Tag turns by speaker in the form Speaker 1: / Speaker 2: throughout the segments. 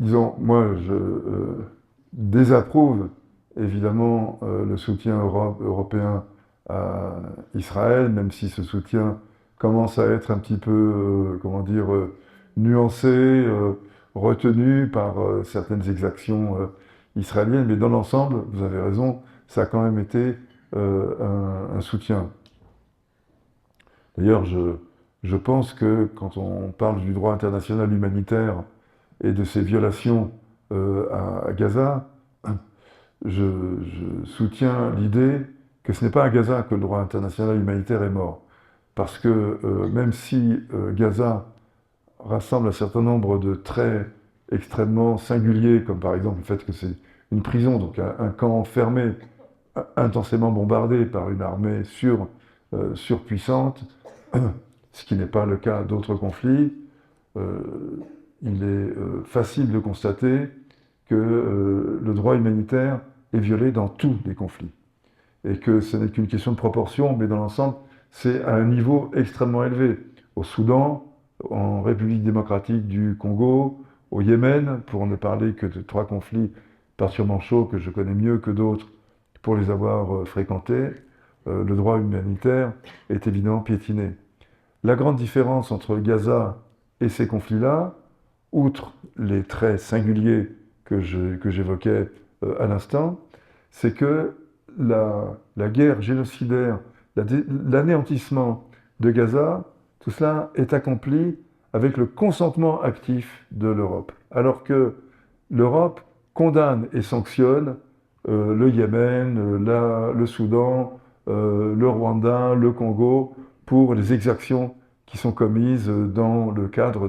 Speaker 1: disons, moi, je désapprouve évidemment le soutien européen à Israël, même si ce soutien commence à être un petit peu, comment dire, nuancé, retenu par certaines exactions israéliennes. Mais dans l'ensemble, vous avez raison, ça a quand même été un soutien. D'ailleurs, je pense que quand on parle du droit international humanitaire et de ses violations à Gaza, je soutiens l'idée que ce n'est pas à Gaza que le droit international humanitaire est mort. Parce que même si Gaza rassemble un certain nombre de traits extrêmement singuliers, comme par exemple le fait que c'est une prison, donc un camp fermé, intensément bombardé par une armée surpuissante, ce qui n'est pas le cas d'autres conflits, euh, il est facile de constater que le droit humanitaire est violé dans tous les conflits. Et que ce n'est qu'une question de proportion, mais dans l'ensemble, c'est à un niveau extrêmement élevé. Au Soudan, en République démocratique du Congo, au Yémen, pour ne parler que de 3 conflits particulièrement chauds que je connais mieux que d'autres pour les avoir fréquentés, le droit humanitaire est évidemment piétiné. La grande différence entre Gaza et ces conflits-là, outre les traits singuliers que j'évoquais à l'instant, c'est que la guerre génocidaire, l'anéantissement de Gaza, tout cela est accompli avec le consentement actif de l'Europe. Alors que l'Europe condamne et sanctionne le Yémen, le Soudan, le Rwanda, le Congo, pour les exactions qui sont commises dans le cadre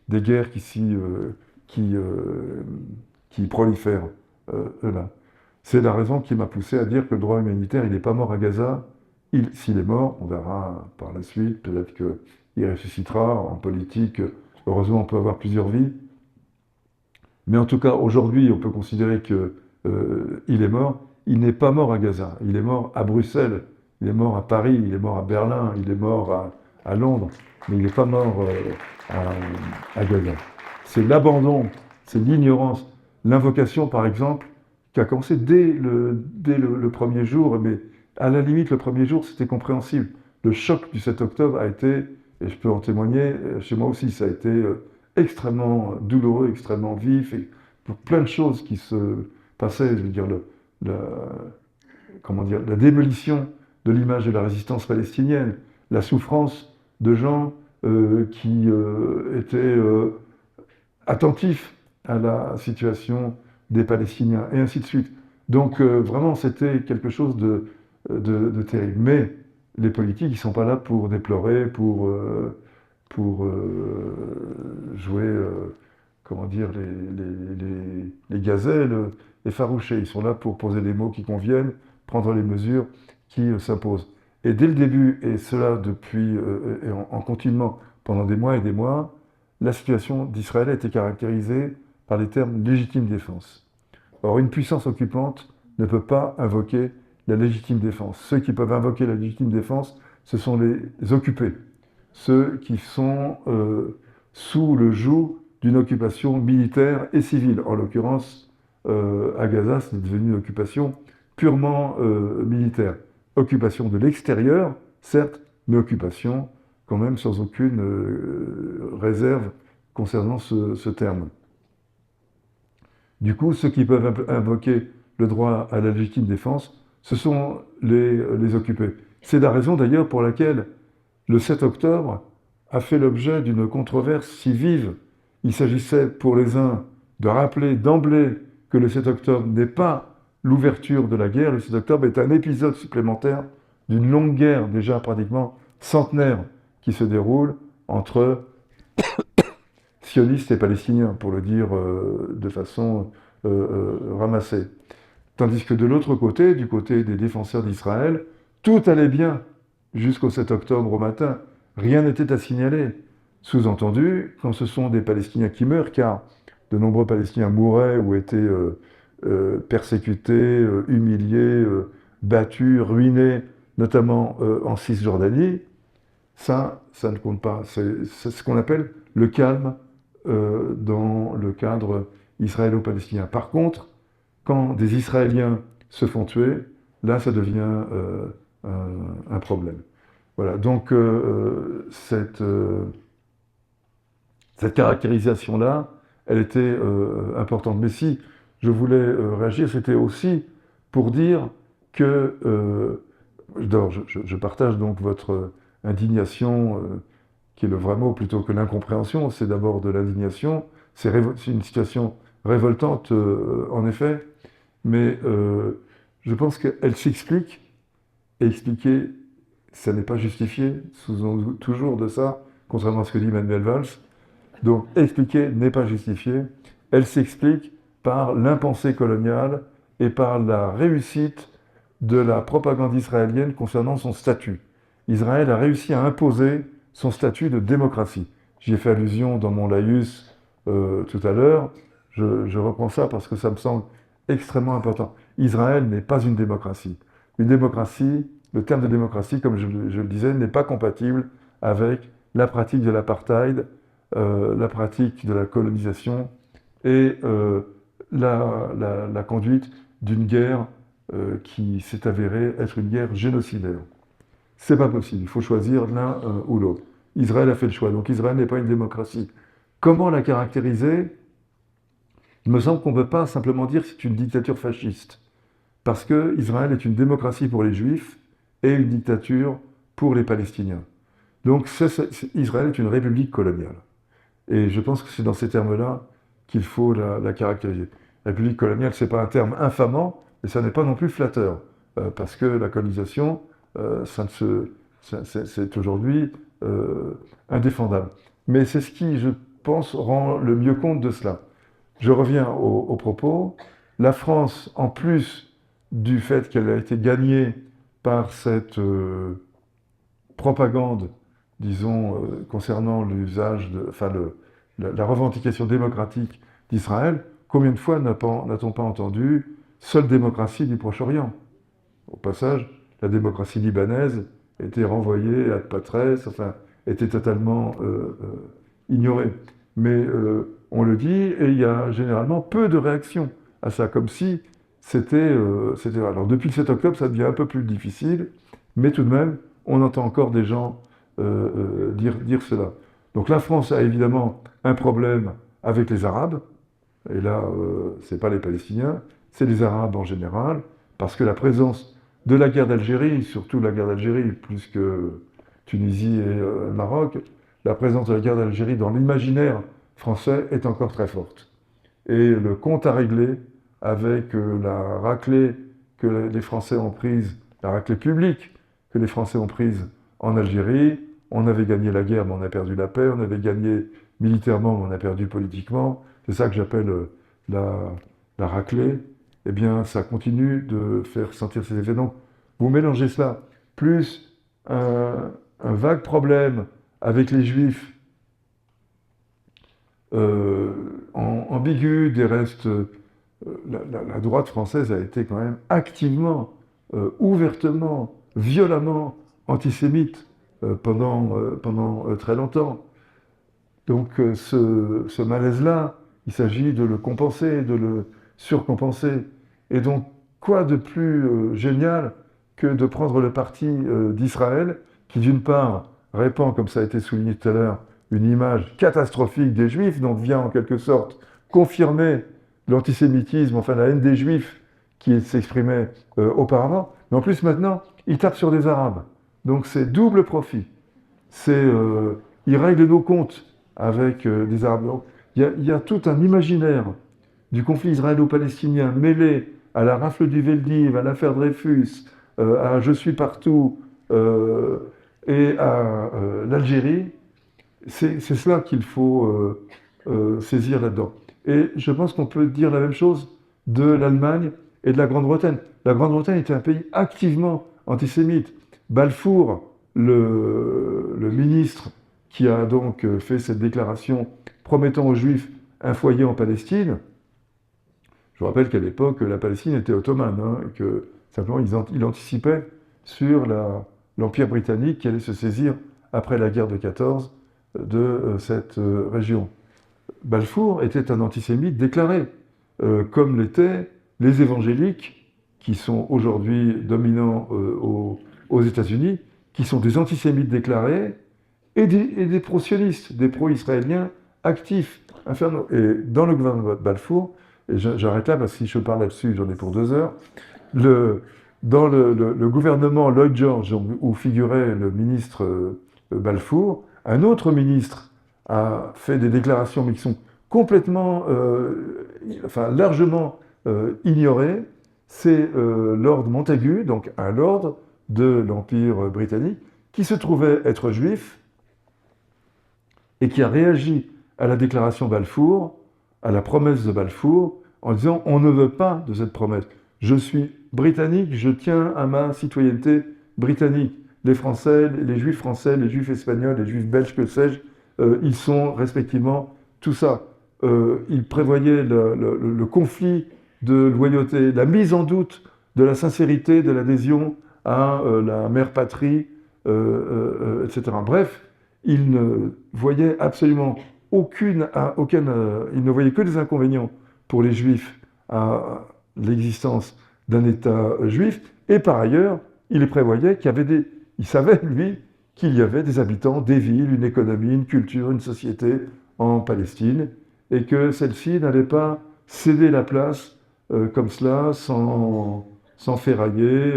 Speaker 1: des guerres qui, euh, qui prolifèrent là. C'est la raison qui m'a poussé à dire que le droit humanitaire, il n'est pas mort à Gaza. S'il est mort, on verra par la suite, peut-être qu'il ressuscitera en politique. Heureusement, on peut avoir plusieurs vies. Mais en tout cas, aujourd'hui, on peut considérer qu'il est mort. Il n'est pas mort à Gaza. Il est mort à Bruxelles. Il est mort à Paris. Il est mort à Berlin. Il est mort à Londres. Mais il n'est pas mort à Gaza. C'est l'abandon, c'est l'ignorance. L'invocation, par exemple, qui a commencé dès le premier jour, mais à la limite, le premier jour, c'était compréhensible. Le choc du 7 octobre a été, et je peux en témoigner, chez moi aussi, ça a été extrêmement douloureux, extrêmement vif, et pour plein de choses qui se passaient, je veux dire, la, comment dire, la démolition de l'image de la résistance palestinienne, la souffrance de gens qui étaient attentifs à la situation des Palestiniens, et ainsi de suite. Donc vraiment, c'était quelque chose de terrible. Mais les politiques, ils ne sont pas là pour déplorer, pour jouer, comment dire, les gazelles effarouchées. Ils sont là pour poser les mots qui conviennent, prendre les mesures qui s'imposent. Et dès le début, et cela depuis, et en continuant pendant des mois et des mois, la situation d'Israël a été caractérisée par les termes légitime défense. Or, une puissance occupante ne peut pas invoquer la légitime défense. Ceux qui peuvent invoquer la légitime défense, ce sont les occupés, ceux qui sont sous le joug d'une occupation militaire et civile. En l'occurrence, à Gaza, c'est devenu une occupation purement militaire. Occupation de l'extérieur, certes, mais occupation quand même sans aucune réserve concernant ce terme. Du coup, ceux qui peuvent invoquer le droit à la légitime défense, ce sont les occupés. C'est la raison d'ailleurs pour laquelle le 7 octobre a fait l'objet d'une controverse si vive. Il s'agissait pour les uns de rappeler d'emblée que le 7 octobre n'est pas l'ouverture de la guerre. Le 7 octobre est un épisode supplémentaire d'une longue guerre déjà pratiquement centenaire qui se déroule entre sionistes et palestiniens, pour le dire de façon ramassée. Tandis que de l'autre côté, du côté des défenseurs d'Israël, tout allait bien jusqu'au 7 octobre au matin. Rien n'était à signaler. Sous-entendu, quand ce sont des Palestiniens qui meurent, car de nombreux Palestiniens mouraient ou étaient persécutés, humiliés, battus, ruinés, notamment en Cisjordanie, ça ne compte pas. C'est ce qu'on appelle le calme dans le cadre israélo-palestinien. Par contre, quand des Israéliens se font tuer, là, ça devient un problème. Voilà, donc cette caractérisation-là, elle était importante. Mais si je voulais réagir, c'était aussi pour dire que, d'abord, je partage donc votre indignation, qui est le vrai mot plutôt que l'incompréhension, c'est d'abord de l'indignation, c'est une situation révoltante en effet, mais je pense qu'elle s'explique, et expliquer, ça n'est pas justifié, souvenons-nous toujours de ça, contrairement à ce que dit Manuel Valls. Donc, expliquer n'est pas justifié. Elle s'explique par l'impensée coloniale et par la réussite de la propagande israélienne concernant son statut. Israël a réussi à imposer son statut de démocratie. J'y ai fait allusion dans mon laïus tout à l'heure. Je reprends ça parce que ça me semble extrêmement important. Israël n'est pas une démocratie. Une démocratie, le terme de démocratie, comme je le disais, n'est pas compatible avec la pratique de l'apartheid, la pratique de la colonisation et la conduite d'une guerre qui s'est avérée être une guerre génocidaire. C'est pas possible, il faut choisir l'un ou l'autre. Israël a fait le choix, donc Israël n'est pas une démocratie. Comment la caractériser? Il me semble qu'on ne peut pas simplement dire que c'est une dictature fasciste, parce que Israël est une démocratie pour les Juifs et une dictature pour les Palestiniens. Donc Israël est une république coloniale. Et je pense que c'est dans ces termes-là qu'il faut la caractériser. République coloniale, ce n'est pas un terme infamant, mais ça n'est pas non plus flatteur, parce que la colonisation, c'est aujourd'hui indéfendable. Mais c'est ce qui, je pense, rend le mieux compte de cela. Je reviens au propos. La France, en plus du fait qu'elle a été gagnée par cette propagande, disons, concernant l'usage, la revendication démocratique d'Israël, combien de fois n'a-t-on pas entendu « seule démocratie du Proche-Orient » ? Au passage, la démocratie libanaise était renvoyée à patresse, enfin, était totalement ignorée. Mais on le dit, et il y a généralement peu de réactions à ça, comme si c'était... Alors depuis le 7 octobre, ça devient un peu plus difficile, mais tout de même, on entend encore des gens dire cela. Donc la France a évidemment un problème avec les Arabes, et là, ce n'est pas les Palestiniens, c'est les Arabes en général, parce que la présence de la guerre d'Algérie, surtout la guerre d'Algérie, plus que Tunisie et Maroc, la présence de la guerre d'Algérie dans l'imaginaire français est encore très forte. Et le compte à régler avec la raclée que les Français ont prise, la raclée publique que les Français ont prise en Algérie, on avait gagné la guerre, mais on a perdu la paix, on avait gagné militairement, mais on a perdu politiquement, c'est ça que j'appelle la raclée, eh bien ça continue de faire sentir ses effets. Donc vous mélangez cela, plus un vague avec les Juifs, ambigu des restes, la droite française a été quand même activement, ouvertement, violemment antisémite pendant très longtemps. Donc ce malaise-là, il s'agit de le compenser, de le surcompenser. Et donc, quoi de plus génial que de prendre le parti d'Israël, qui d'une part répand, comme ça a été souligné tout à l'heure, une image catastrophique des Juifs, donc vient en quelque sorte confirmer l'antisémitisme, enfin la haine des Juifs qui s'exprimait auparavant, mais en plus maintenant, il tape sur des Arabes. Donc c'est double profit. Il règle nos comptes avec des Arabes. Donc, il y a tout un imaginaire du conflit israélo-palestinien mêlé à la rafle du Veldiv, à l'affaire Dreyfus, à Je suis partout et à l'Algérie. C'est cela qu'il faut saisir là-dedans. Et je pense qu'on peut dire la même chose de l'Allemagne et de la Grande-Bretagne. La Grande-Bretagne était un pays activement antisémite. Balfour, le ministre qui a donc fait cette déclaration promettant aux Juifs un foyer en Palestine, je vous rappelle qu'à l'époque, la Palestine était ottomane, hein, et que simplement il anticipait sur l'Empire britannique qui allait se saisir, après la guerre de 14, de cette région. Balfour était un antisémite déclaré, comme l'étaient les évangéliques, qui sont aujourd'hui dominants aux États-Unis, qui sont des antisémites déclarés, et des pro-sionistes, des pro-israéliens actifs, infernaux. Et dans le gouvernement Balfour, et j'arrête là parce que si je parle là-dessus, j'en ai pour 2 heures, dans le gouvernement Lloyd George, où figurait le ministre Balfour, un autre ministre a fait des déclarations, mais qui sont complètement, largement ignorées. C'est Lord Montagu, donc un lord de l'Empire britannique, qui se trouvait être juif et qui a réagi à la déclaration Balfour, à la promesse de Balfour, en disant « on ne veut pas de cette promesse. Je suis britannique, je tiens à ma citoyenneté britannique. Les Français, les Juifs français, les Juifs espagnols, les Juifs belges, que sais-je, ils sont respectivement tout ça. » Il prévoyait le conflit de loyauté, la mise en doute de la sincérité de l'adhésion à la mère patrie, etc. Bref, il ne voyait absolument il ne voyait que des inconvénients pour les Juifs à l'existence d'un État juif, et par ailleurs, il prévoyait il savait, lui, qu'il y avait des habitants, des villes, une économie, une culture, une société en Palestine, et que celle-ci n'allait pas céder la place comme cela, sans ferrailler,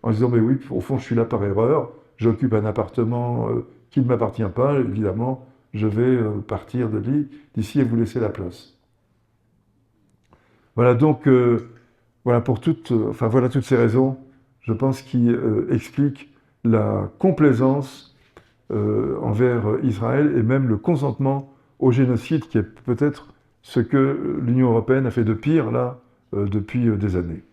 Speaker 1: en disant « mais oui, au fond, je suis là par erreur, j'occupe un appartement qui ne m'appartient pas, évidemment, je vais partir d'ici et vous laisser la place. » Voilà, donc, voilà toutes ces raisons, je pense, qui expliquent la complaisance envers Israël et même le consentement au génocide, qui est peut-être ce que l'Union européenne a fait de pire, là, depuis des années.